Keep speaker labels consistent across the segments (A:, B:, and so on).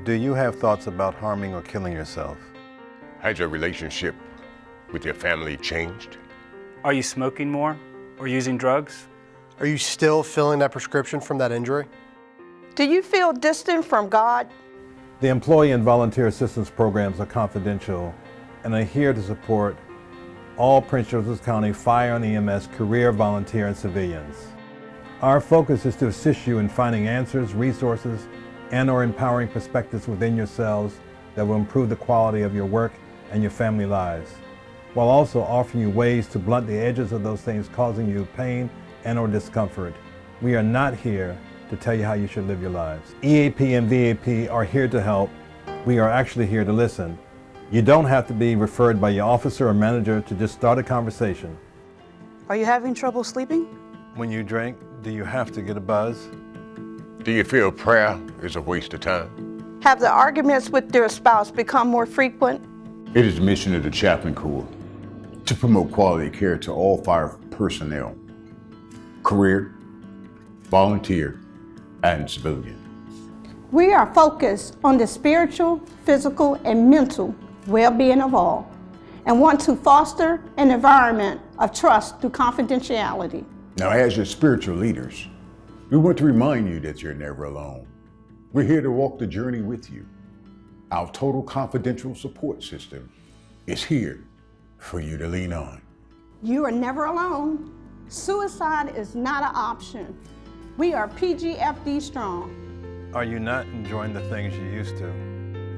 A: Do you have thoughts about harming or killing yourself?
B: Has your relationship with your family changed?
C: Are you smoking more or using drugs?
D: Are you still filling that prescription from that injury?
E: Do you feel distant from God?
A: The employee and volunteer assistance programs are confidential and are here to support all Prince George's County fire and EMS career, volunteer, and civilians. Our focus is to assist you in finding answers, resources, and/or empowering perspectives within yourselves that will improve the quality of your work and your family lives, while also offering you ways to blunt the edges of those things causing you pain and/or discomfort. We are not here to tell you how you should live your lives. EAP and VAP are here to help. We are actually here to listen. You don't have to be referred by your officer or manager to just start a conversation.
F: Are you having trouble sleeping?
A: When you drink, do you have to get a buzz?
B: Do you feel prayer is a waste of time?
E: Have the arguments with their spouse become more frequent?
G: It is the mission of the Chaplain Corps to promote quality care to all fire personnel, career, volunteer, and civilian.
H: We are focused on the spiritual, physical, and mental well-being of all, and want to foster an environment of trust through confidentiality.
G: Now, as your spiritual leaders, we want to remind you that you're never alone. We're here to walk the journey with you. Our total confidential support system is here for you to lean on.
H: You are never alone. Suicide is not an option. We are PGFD strong.
A: Are you not enjoying the things you used to?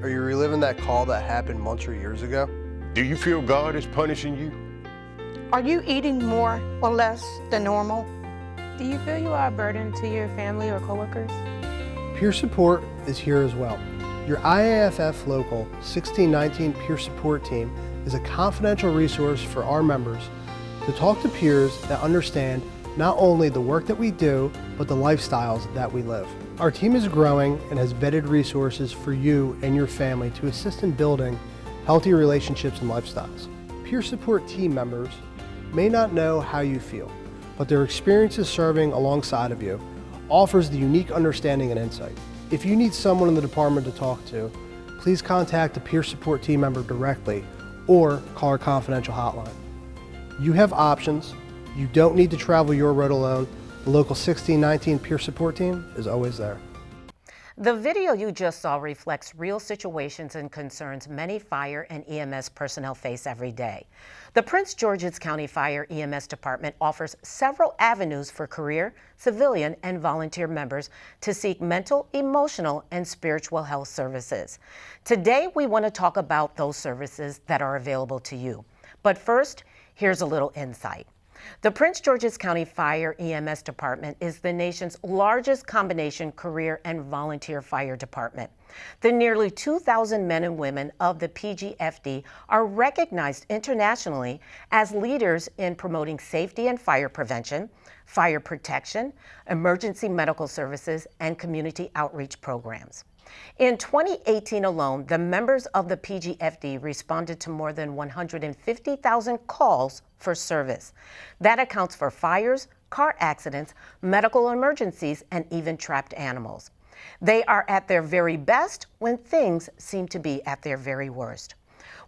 D: Are you reliving that call that happened months or years ago?
B: Do you feel God is punishing you?
E: Are you eating more or less than normal?
I: Do you feel you are a burden to your family or coworkers?
D: Peer support is here as well. Your IAFF Local 1619 Peer Support Team is a confidential resource for our members to talk to peers that understand not only the work that we do, but the lifestyles that we live. Our team is growing and has vetted resources for you and your family to assist in building healthy relationships and lifestyles. Peer support team members may not know how you feel, but their experiences serving alongside of you offers the unique understanding and insight. If you need someone in the department to talk to, please contact a peer support team member directly or call our confidential hotline. You have options. You don't need to travel your road alone. The local 1619 peer support team is always there.
J: The video you just saw reflects real situations and concerns many fire and EMS personnel face every day. The Prince George's County Fire EMS Department offers several avenues for career, civilian, and volunteer members to seek mental, emotional, and spiritual health services. Today, we want to talk about those services that are available to you. But first, here's a little insight. The Prince George's County Fire EMS Department is the nation's largest combination career and volunteer fire department. The nearly 2,000 men and women of the PGFD are recognized internationally as leaders in promoting safety and fire prevention, fire protection, emergency medical services, and community outreach programs. In 2018 alone, the members of the PGFD responded to more than 150,000 calls for service. That accounts for fires, car accidents, medical emergencies, and even trapped animals. They are at their very best when things seem to be at their very worst.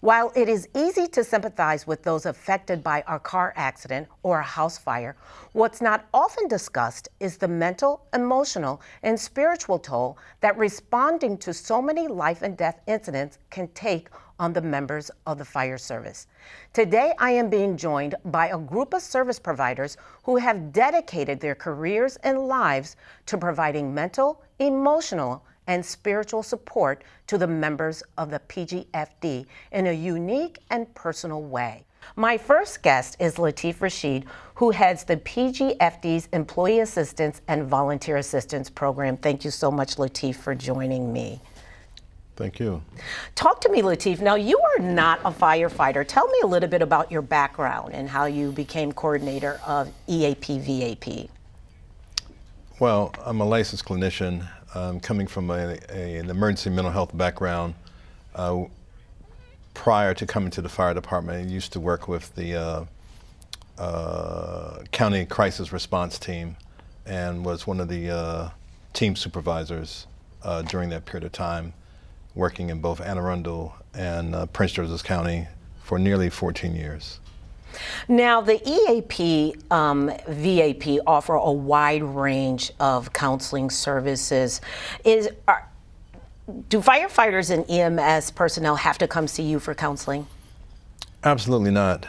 J: While it is easy to sympathize with those affected by a car accident or a house fire, what's not often discussed is the mental, emotional, and spiritual toll that responding to so many life and death incidents can take on the members of the fire service. Today, I am being joined by a group of service providers who have dedicated their careers and lives to providing mental, emotional, and spiritual support to the members of the PGFD in a unique and personal way. My first guest is Latif Rashid, who heads the PGFD's Employee Assistance and Volunteer Assistance Program. Thank you so much, Latif, for joining me.
A: Thank you.
J: Talk to me, Latif. Now, you are not a firefighter. Tell me a little bit about your background and how you became coordinator of EAP VAP.
A: Well, I'm a licensed clinician. Coming from an emergency mental health background. Prior to coming to the fire department, I used to work with the county crisis response team and was one of the team supervisors during that period of time. working in both Anne Arundel and Prince George's County for nearly 14 years.
J: Now, the EAP, VAP offer a wide range of counseling services. Do firefighters and EMS personnel have to come see you for counseling?
A: Absolutely not.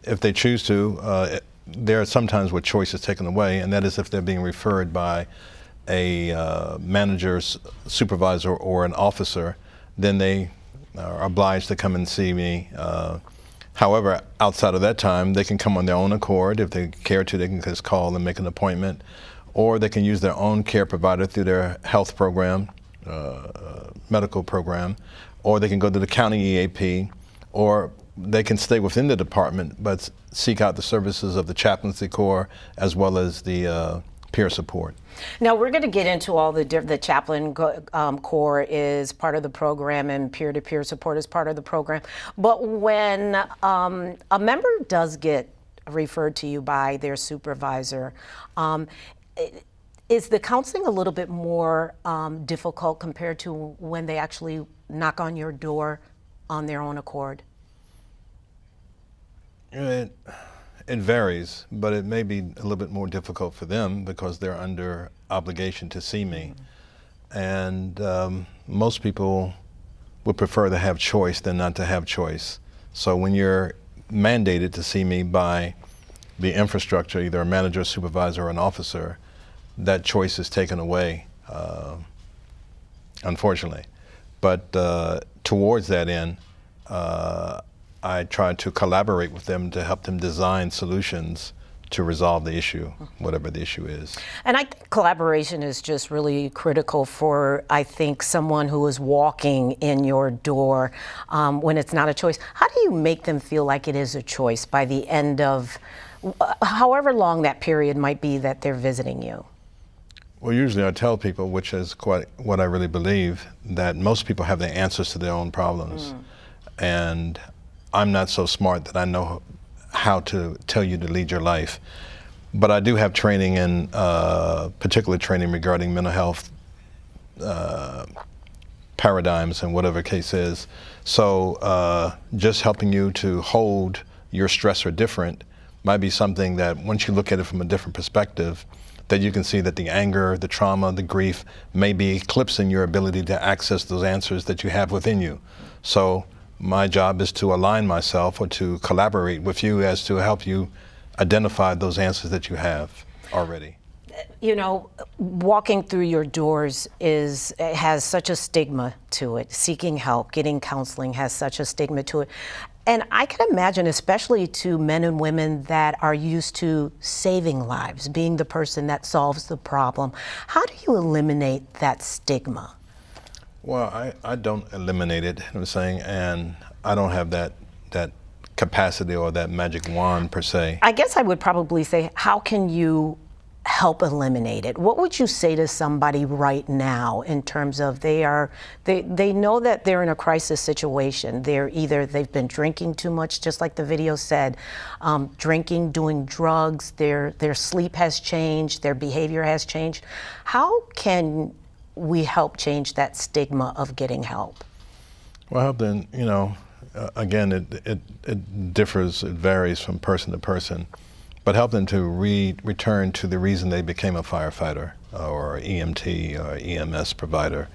A: If they choose to, there are sometimes where choice is taken away, and that is if they're being referred by a manager, supervisor, or an officer, then they are obliged to come and see me. However, outside of that time, they can come on their own accord. If they care to, they can just call and make an appointment, or they can use their own care provider through their health program, medical program, or they can go to the county EAP, or they can stay within the department but seek out the services of the Chaplain Corps as well as the peer support.
J: Now, we're going to get into all the Chaplain Corps is part of the program and peer-to-peer support is part of the program. But when a member does get referred to you by their supervisor, is the counseling a little bit more difficult compared to when they actually knock on your door on their own accord?
A: It varies, but it may be a little bit more difficult for them because they're under obligation to see me. And most people would prefer to have choice than not to have choice. So when you're mandated to see me by the infrastructure, either a manager, supervisor, or an officer, that choice is taken away, unfortunately. But towards that end, I try to collaborate with them to help them design solutions to resolve the issue, whatever the issue is.
J: And I think collaboration is just really critical for, I think, someone who is walking in your door when it's not a choice. How do you make them feel like it is a choice by the end of however long that period might be that they're visiting you?
A: Well, usually I tell people, which is quite what I really believe, that most people have the answers to their own problems. And I'm not so smart that I know how to tell you to lead your life. But I do have training in, particular training regarding mental health paradigms and whatever case is. So just helping you to hold your stressor different might be something that once you look at it from a different perspective, that you can see that the anger, the trauma, the grief may be eclipsing your ability to access those answers that you have within you. So my job is to align myself or to collaborate with you as to help you identify those answers that you have already.
J: You know, walking through your doors has such a stigma to it. Seeking help, getting counseling has such a stigma to it. And I can imagine, especially to men and women that are used to saving lives, being the person that solves the problem. How do you eliminate that stigma?
A: Well, I don't eliminate it, I'm saying, and I don't have that capacity or that magic wand per se.
J: I guess I would probably say, how can you help eliminate it? What would you say to somebody right now in terms of they know that they're in a crisis situation? They've been drinking too much, just like the video said, drinking, doing drugs, their sleep has changed, their behavior has changed. How can we help change that stigma of getting help?
A: Well, then, you know, again, it differs, it varies from person to person. But help them to return to the reason they became a firefighter or EMT or EMS provider,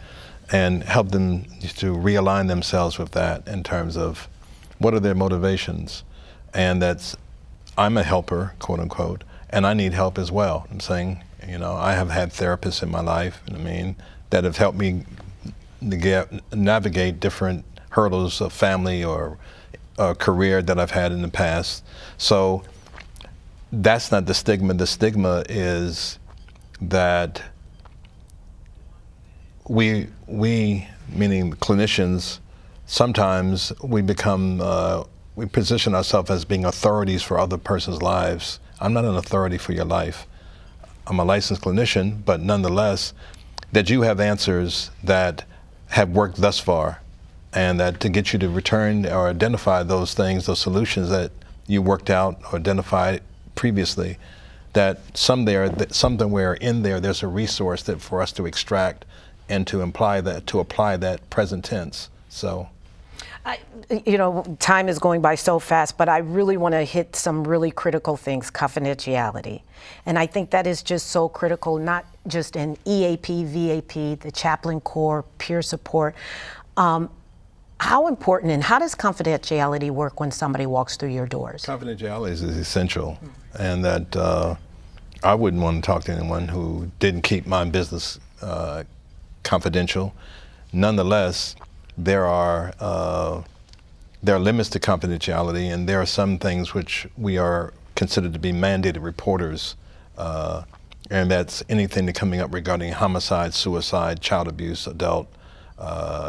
A: and help them to realign themselves with that in terms of what are their motivations. And that's, I'm a helper, quote unquote, and I need help as well. I'm saying, you know, I have had therapists in my life, I mean, that have helped me navigate different hurdles of family or career that I've had in the past. So that's not the stigma. The stigma is that we meaning clinicians, sometimes we become, we position ourselves as being authorities for other person's lives. I'm not an authority for your life. I'm a licensed clinician, but nonetheless, that you have answers that have worked thus far, and that to get you to return or identify those things, those solutions that you worked out or identified previously, that somewhere in there, there's a resource that for us to extract and to apply that present tense. So.
J: Time is going by so fast, but I really want to hit some really critical things, confidentiality. And I think that is just so critical, not just in EAP, VAP, the Chaplain Corps, peer support. How important and how does confidentiality work when somebody walks through your doors?
A: Confidentiality is essential, and that I wouldn't want to talk to anyone who didn't keep my business confidential. Nonetheless, there are limits to confidentiality, and there are some things which we are considered to be mandated reporters, and that's anything coming up regarding homicide, suicide, child abuse, adult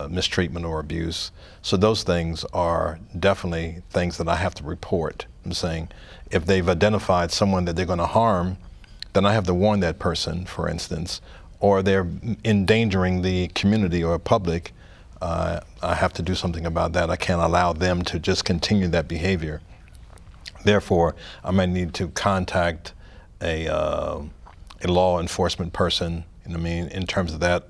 A: mistreatment or abuse. So those things are definitely things that I have to report. I'm saying if they've identified someone that they're going to harm, then I have to warn that person, for instance, or they're endangering the community or public. I have to do something about that. I can't allow them to just continue that behavior. Therefore, I might need to contact a law enforcement person, in terms of that,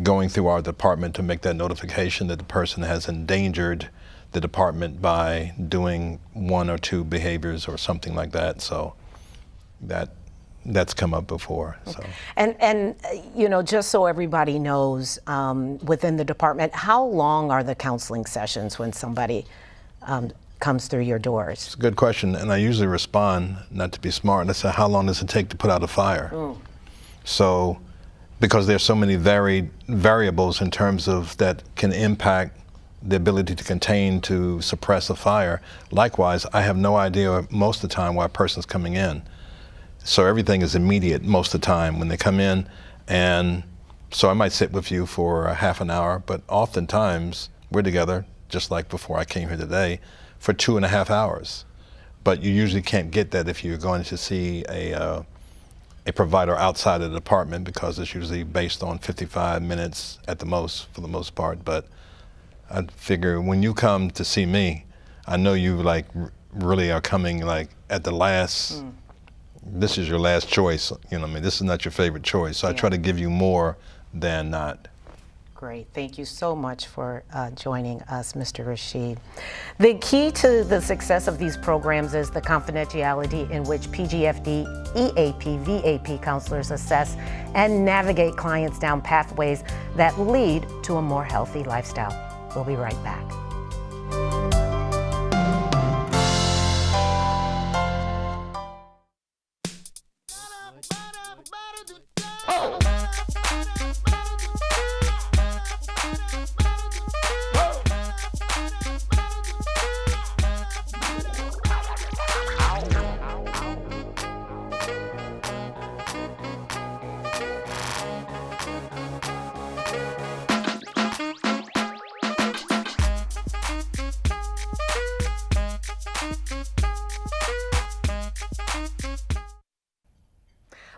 A: going through our department to make that notification that the person has endangered the department by doing one or two behaviors or something like that. So that's come up before. So.
J: And just so everybody knows, within the department, how long are the counseling sessions when somebody comes through your doors?
A: It's a good question, and I usually respond, not to be smart, I say, how long does it take to put out a fire? So, because there's so many variables in terms of that can impact the ability to contain, to suppress a fire. Likewise, I have no idea most of the time why a person's coming in. So everything is immediate most of the time when they come in, and so I might sit with you for a half an hour, but oftentimes we're together, just like before I came here today, for 2.5 hours. But you usually can't get that if you're going to see a provider outside of the department, because it's usually based on 55 minutes at the most, for the most part. But I figure when you come to see me, I know you really are coming at the last. This is your last choice, this is not your favorite choice. So I try to give you more than not.
J: Great, thank you so much for joining us, Mr. Rashid. The key to the success of these programs is the confidentiality in which PGFD, EAP, VAP counselors assess and navigate clients down pathways that lead to a more healthy lifestyle. We'll be right back.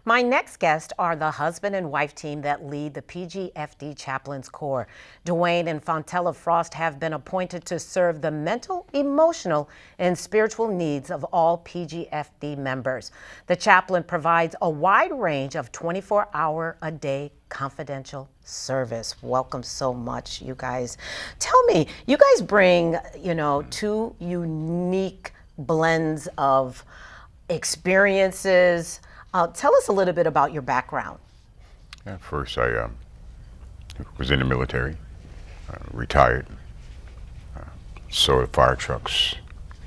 J: My next guests are the husband and wife team that lead the PGFD Chaplain's Corps. Dwayne and Fontella Frost have been appointed to serve the mental, emotional, and spiritual needs of all PGFD members. The chaplain provides a wide range of 24-hour-a-day confidential service. Welcome so much, you guys. Tell me, you guys bring, two unique blends of experiences. Tell us a little bit about your background.
B: At first, I was in the military, retired, saw the fire trucks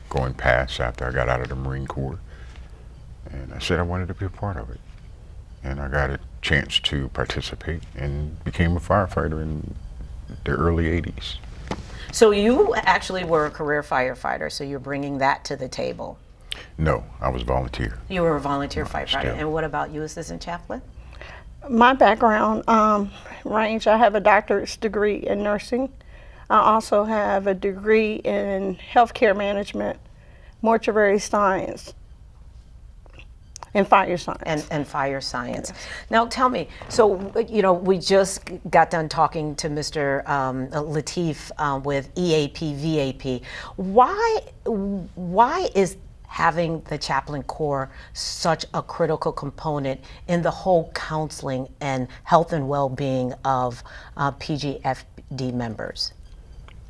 B: going past after I got out of the Marine Corps, and I said I wanted to be a part of it. And I got a chance to participate and became a firefighter in the early 80s.
J: So you actually were a career firefighter, so you're bringing that to the table.
B: No, I was volunteer.
J: You were a volunteer firefighter. And what about you, Assistant Chaplain?
H: My background range, I have a doctorate degree in nursing. I also have a degree in healthcare management, mortuary science, and fire science.
J: And fire science. Yes. Now tell me, so we just got done talking to Mr. Latif with EAP, VAP. Why is having the Chaplain Corps such a critical component in the whole counseling and health and well-being of PGFD members?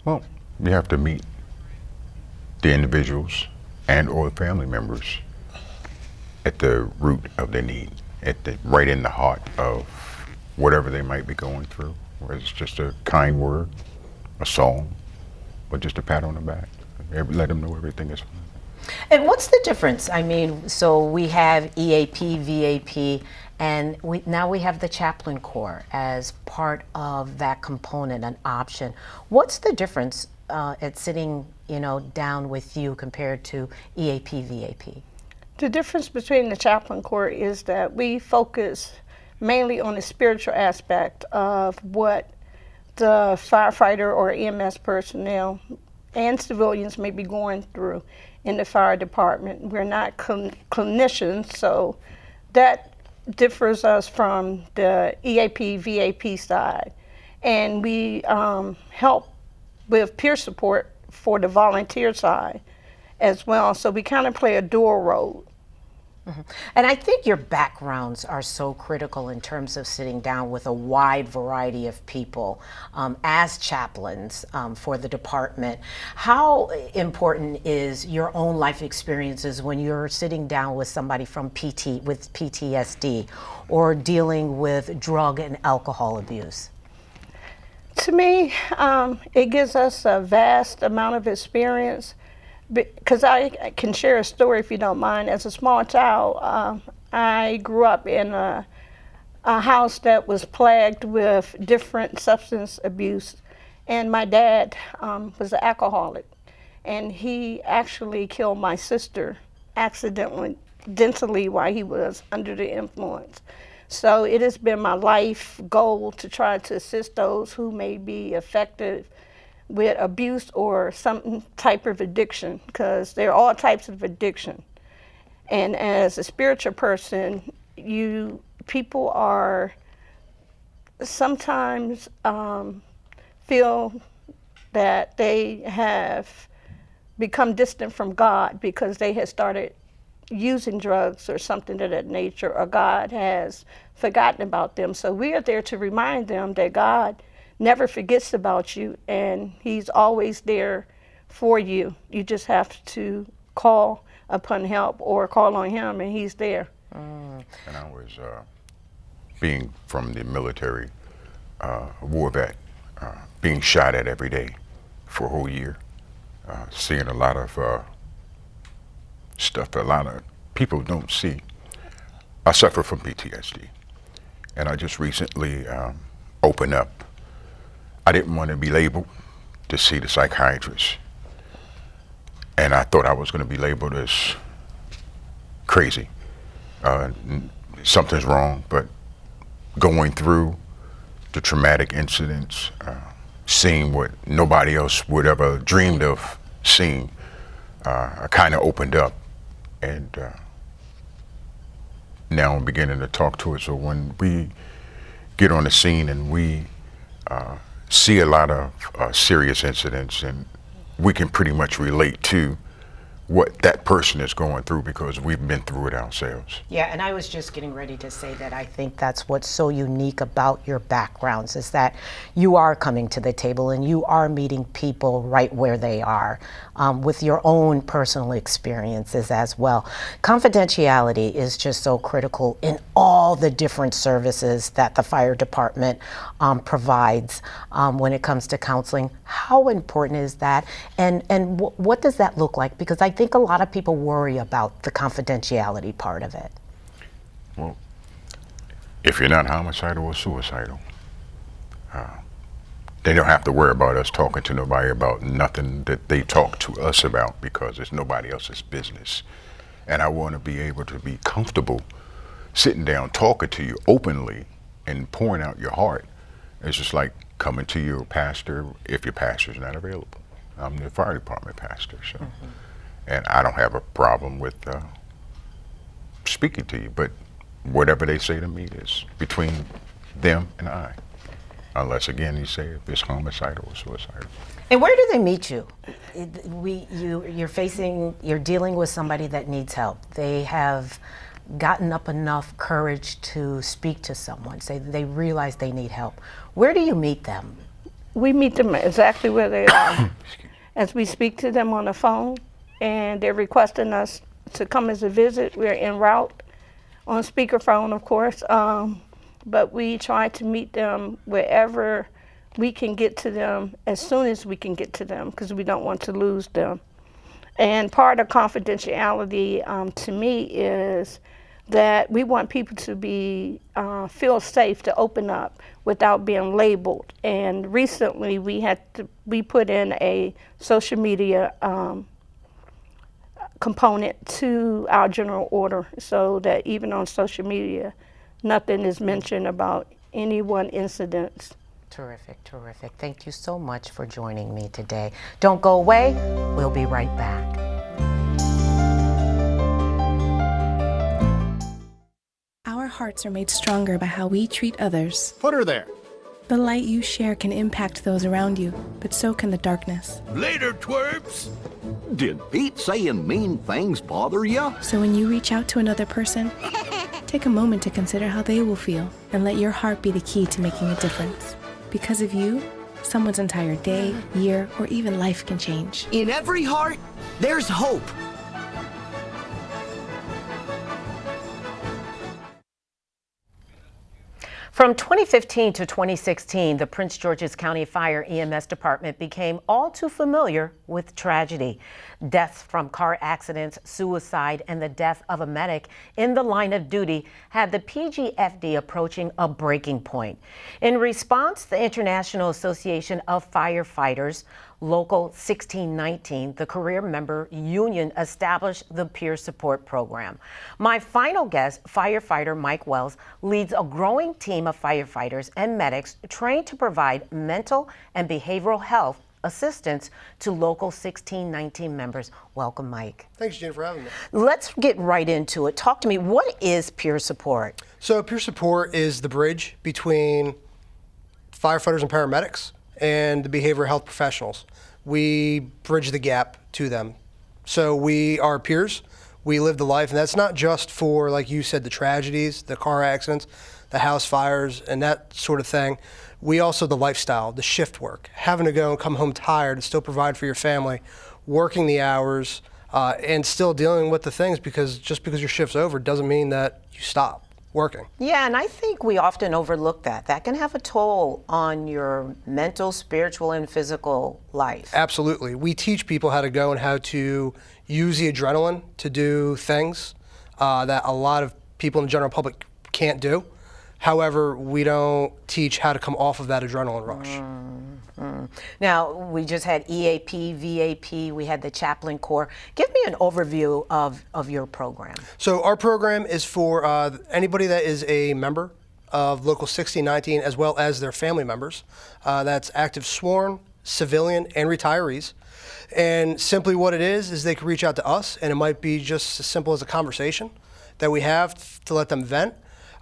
B: Well, you have to meet the individuals and or the family members at the root of their need, right in the heart of whatever they might be going through, whether it's just a kind word, a song, or just a pat on the back. Let them know everything is fine.
J: And what's the difference? I mean, so we have EAP, VAP, and now we have the Chaplain Corps as part of that component, an option. What's the difference at sitting, down with you compared to EAP, VAP? The difference between the Chaplain Corps is that we focus mainly on the spiritual aspect of what the firefighter or EMS personnel and civilians may be going through in the fire department. We're not clinicians, so that differs us from the EAP, VAP side. And we help with peer support for the volunteer side as well. So we kind of play a dual role. Mm-hmm. And I think your backgrounds are so critical in terms of sitting down with a wide variety of people as chaplains for the department. How important is your own life experiences when you're sitting down with somebody with PTSD or dealing with drug and alcohol abuse? To me, it gives us a vast amount of experience. Because I can share a story if you don't mind. As a small child, I grew up in a house that was plagued with different substance abuse, and my dad was an alcoholic, and he actually killed my sister accidentally while he was under the influence. So it has been my life goal to try to assist those who may be affected with abuse or some type of addiction, because there are all types of addiction. And as a spiritual person, people are sometimes feel that they have become distant from God because they have started using drugs or something of that nature, or God has forgotten about them. So we are there to remind them that God never forgets about you, and he's always there for you. You just have to call upon help or call on him, and he's there.
B: And I was, being from the military, war vet, being shot at every day for a whole year, seeing a lot of stuff a lot of people don't see. I suffer from PTSD, and I just recently opened up. I didn't want to be labeled to see the psychiatrist. And I thought I was going to be labeled as crazy. Something's wrong, but going through the traumatic incidents, seeing what nobody else would ever dreamed of seeing, I kind of opened up. And now I'm beginning to talk to it. So when we get on the scene and we see a lot of serious incidents, and we can pretty much relate to what that person is going through because we've been through it ourselves.
J: Yeah, and I was just getting ready to say that I think that's what's so unique about your backgrounds, is that you are coming to the table and you are meeting people right where they are with your own personal experiences as well. Confidentiality is just so critical in all the different services that the fire department provides when it comes to counseling. How important is that, and what does that look like? Because I think a lot of people worry about the confidentiality part of it.
B: Well, if you're not homicidal or suicidal, they don't have to worry about us talking to nobody about nothing that they talk to us about, because it's nobody else's business. And I want to be able to be comfortable sitting down talking to you openly and pouring out your heart. It's just like coming to your pastor if your pastor's not available. I'm the fire department pastor, so. Mm-hmm. And I don't have a problem with speaking to you, but whatever they say to me is between them and I. unless, again, you say if it's homicidal or suicidal.
J: And where do they meet you? You're dealing with somebody that needs help. They have gotten up enough courage to speak to someone, say they realize they need help. Where do you meet them?
H: We meet them exactly where they are. As we speak to them on the phone, and they're requesting us to come as a visit, we're en route on speakerphone, of course, but we try to meet them wherever we can get to them as soon as we can get to them, because we don't want to lose them. And part of confidentiality to me is that we want people to be feel safe to open up without being labeled. And recently we put in a social media component to our general order, so that even on social media, nothing is mentioned about any one incident.
J: Terrific, terrific. Thank you so much for joining me today. Don't go away. We'll be right back.
K: Our hearts are made stronger by how we treat others.
L: Put her there.
K: The light you share can impact those around you, but so can the darkness.
L: Later, twerps. Did Pete saying mean things bother you?
K: So when you reach out to another person, take a moment to consider how they will feel and let your heart be the key to making a difference. Because of you, someone's entire day, year, or even life can change.
M: In every heart, there's hope.
J: From 2015 to 2016, the Prince George's County Fire EMS Department became all too familiar with tragedy. Deaths from car accidents, suicide, and the death of a medic in the line of duty had the PGFD approaching a breaking point. In response, the International Association of Firefighters, Local 1619, the career member union, established the peer support program. My final guest, firefighter Mike Wells, leads a growing team of firefighters and medics trained to provide mental and behavioral health assistance to Local 1619 members. Welcome, Mike.
D: Thanks, Gina, for having me.
J: Let's get right into it. Talk to me. What is peer support?
D: So peer support is the bridge between firefighters and paramedics and the behavioral health professionals. We bridge the gap to them. So we are peers, we live the life, and that's not just for, like you said, the tragedies, the car accidents, the house fires, and that sort of thing. We also, the lifestyle, the shift work, having to go and come home tired and still provide for your family, working the hours, and still dealing with the things, because just because your shift's over doesn't mean that you stop working.
J: Yeah, and I think we often overlook that. That can have a toll on your mental, spiritual, and physical life.
D: Absolutely. We teach people how to go and how to use the adrenaline to do things that a lot of people in the general public can't do. However, we don't teach how to come off of that adrenaline rush.
J: Now, we just had EAP, VAP, we had the Chaplain Corps. Give me an overview of your program.
D: So our program is for anybody that is a member of Local 1619, as well as their family members. That's active sworn, civilian, and retirees. And simply what it is they can reach out to us, and it might be just as simple as a conversation that we have to let them vent.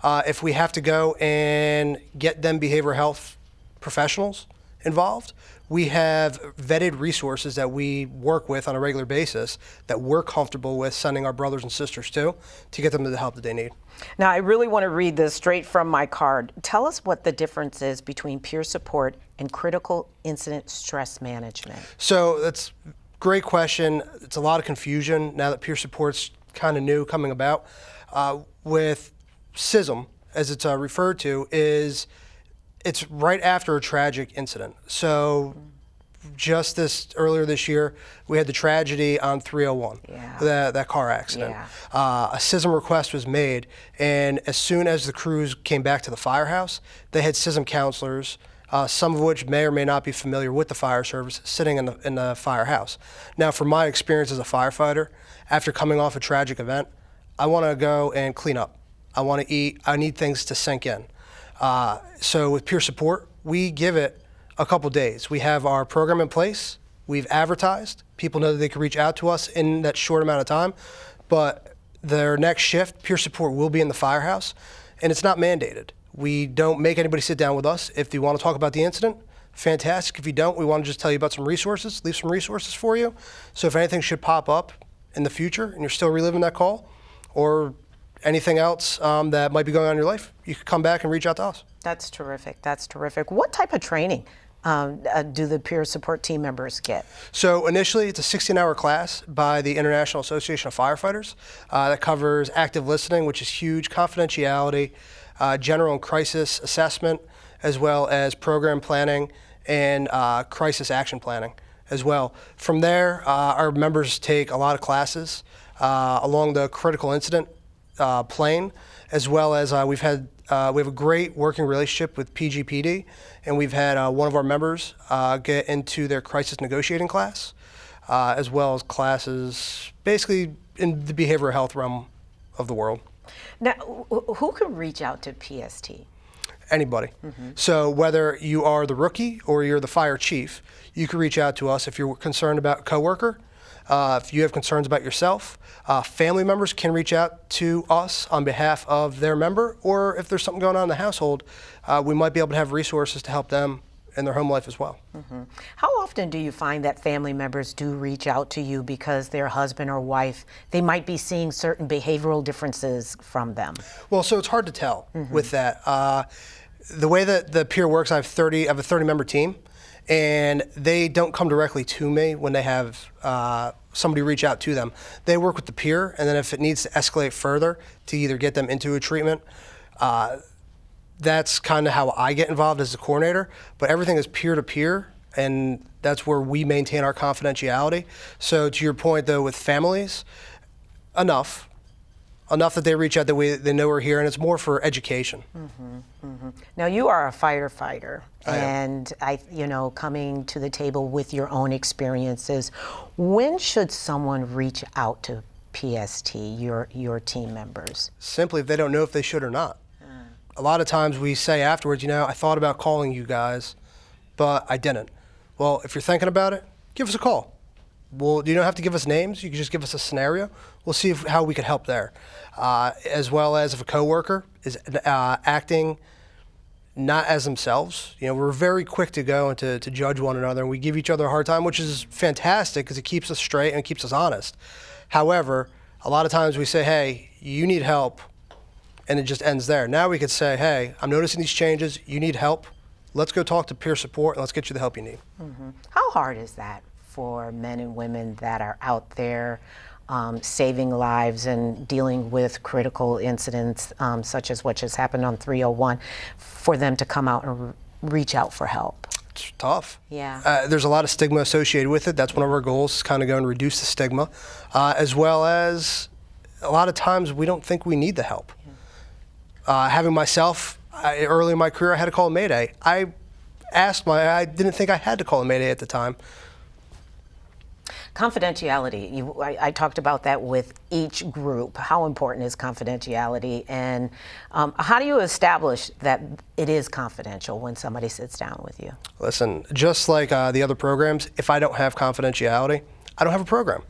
D: If we have to go and get them behavioral health professionals involved, we have vetted resources that we work with on a regular basis that we're comfortable with sending our brothers and sisters to get them the help that they need.
J: Now, I really want to read this straight from my card. Tell us what the difference is between peer support and critical incident stress management.
D: So that's a great question. It's a lot of confusion now that peer support's kind of new coming about. With CISM, as it's referred to, it's right after a tragic incident. So just earlier this year, we had the tragedy on 301, that car accident. A CISM request was made, and as soon as the crews came back to the firehouse, they had CISM counselors, some of which may or may not be familiar with the fire service, sitting in the firehouse. Now, from my experience as a firefighter, after coming off a tragic event, I want to go and clean up. I want to eat. I need things to sink in. So with peer support, we give it a couple days. We have our program in place. We've advertised. People know that they can reach out to us in that short amount of time. But their next shift, peer support will be in the firehouse, and it's not mandated. We don't make anybody sit down with us. If you want to talk about the incident, fantastic. If you don't, we want to just tell you about some resources, leave some resources for you. So if anything should pop up in the future and you're still reliving that call, or anything else that might be going on in your life, you can come back and reach out to us.
J: That's terrific. That's terrific. What type of training do the peer support team members get?
D: So initially, it's a 16-hour class by the International Association of Firefighters that covers active listening, which is huge, confidentiality, general and crisis assessment, as well as program planning and crisis action planning as well. From there, our members take a lot of classes along the critical incident plane, as well as we have a great working relationship with PGFD, and we've had one of our members get into their crisis negotiating class, as well as classes basically in the behavioral health realm of the world.
J: Now, who can reach out to PST?
D: Anybody. So whether you are the rookie or you're the fire chief, you can reach out to us if you're concerned about a coworker, if you have concerns about yourself. Family members can reach out to us on behalf of their member, or if there's something going on in the household, we might be able to have resources to help them in their home life as well.
J: How often do you find that family members do reach out to you because their husband or wife, they might be seeing certain behavioral differences from them?
D: Well, so it's hard to tell with that. The way that the peer works, I have a 30-member team, and they don't come directly to me when they have somebody reach out to them. They work with the peer, and then if it needs to escalate further to either get them into a treatment, that's kind of how I get involved as a coordinator. But everything is peer-to-peer, and that's where we maintain our confidentiality. So to your point, though, with families, enough that they reach out, that they know we're here, and it's more for education.
J: Now, you are a firefighter, and coming to the table with your own experiences. When should someone reach out to PST, your team members?
D: Simply if they don't know if they should or not. A lot of times we say afterwards, I thought about calling you guys, but I didn't. Well, if you're thinking about it, give us a call. Well, you don't have to give us names. You can just give us a scenario. We'll see how we can help there. As well as if a coworker is acting not as themselves. We're very quick to go and to judge one another, and we give each other a hard time, which is fantastic because it keeps us straight and it keeps us honest. However, a lot of times we say, hey, you need help, and it just ends there. Now we could say, hey, I'm noticing these changes. You need help. Let's go talk to peer support, and let's get you the help you need.
J: How hard is that for men and women that are out there saving lives and dealing with critical incidents such as what just happened on 301, for them to come out and reach out for help?
D: It's tough.
J: Yeah.
D: There's a lot of stigma associated with it. That's one of our goals, is kind of going to reduce the stigma, as well as a lot of times we don't think we need the help. Having myself, early in my career, I had to call a Mayday. I didn't think I had to call a Mayday at the time.
J: Confidentiality, I talked about that with each group. How important is confidentiality, and how do you establish that it is confidential when somebody sits down with you?
D: Listen, just like the other programs, if I don't have confidentiality, I don't have a program.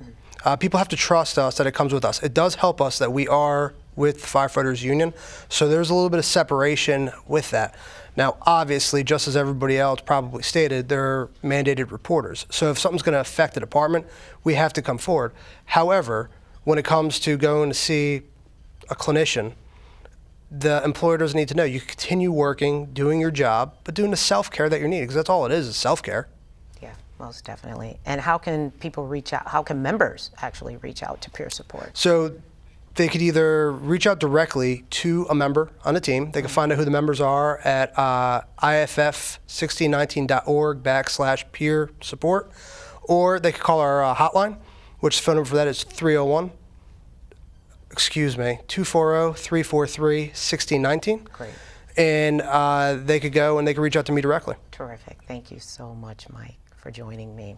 D: People have to trust us that it comes with us. It does help us that we are with the Firefighters Union, so there's a little bit of separation with that. Now, obviously, just as everybody else probably stated, they're mandated reporters. So if something's going to affect the department, we have to come forward. However, when it comes to going to see a clinician, the employer doesn't need to know. You continue working, doing your job, but doing the self-care that you need, because that's all it is self-care.
J: Yeah, most definitely. And how can people reach out? How can members actually reach out to peer support?
D: So they could either reach out directly to a member on the team. They can find out who the members are at iff1619.org/peer support, or they could call our hotline, which the phone number for that is 240-343-1619.
J: Great.
D: And they could go and they could reach out to me directly.
J: Terrific. Thank you so much, Mike, for joining me.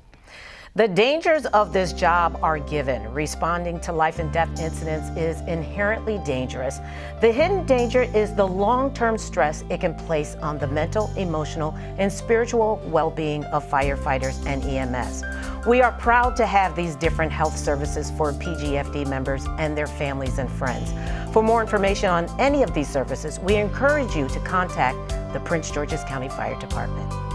J: The dangers of this job are given. Responding to life and death incidents is inherently dangerous. The hidden danger is the long-term stress it can place on the mental, emotional, and spiritual well-being of firefighters and EMS. We are proud to have these different health services for PGFD members and their families and friends. For more information on any of these services, we encourage you to contact the Prince George's County Fire Department.